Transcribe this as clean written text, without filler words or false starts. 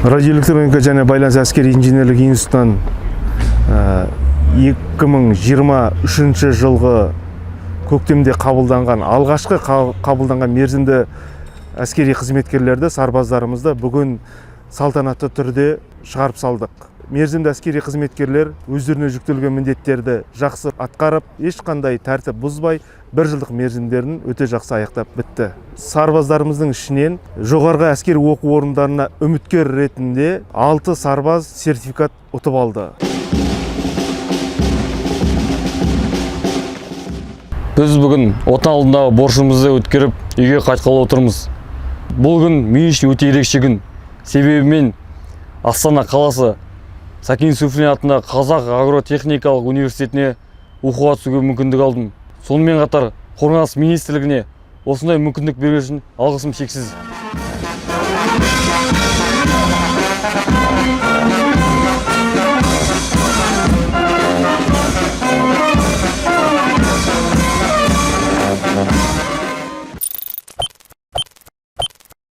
Радиоэлектроника және байланыс әскери инженерлік институтынан 2023 жылғы көктемде қабылданған, алғашқы қабылданған мерзімді әскери қызметкерлерді, сарбаздарымызды бүгін салтанатты түрде шығарып салдық. Мерзімді әскери қызметкерлер өздеріне жүктелген міндеттерді жақсы атқарып, ешқандай тәртіп бұзбай, бір жылдық мерзімдерін өте жақсы аяқтап бітті. Сарбаздарымыздың ішінен жоғарғы әскери оқу орындарына үміткер ретінде 6 сарбаз сертификат ұтып алды. Біз бүгін отан алдындағы борышымызды өткеріп, үйге қайтқалы отырмыз. Бұл күн мен үшін өте ерекше күн. Себебі мен Астана қаласы Сәкен Сейфуллин атындағы Қазақ агротехникалық университетіне оқуға түсуге мүмкіндік алдым. Сонымен қатар Қорғаныс министрлігіне осындай мүмкіндік берген үшін алғысым шексіз.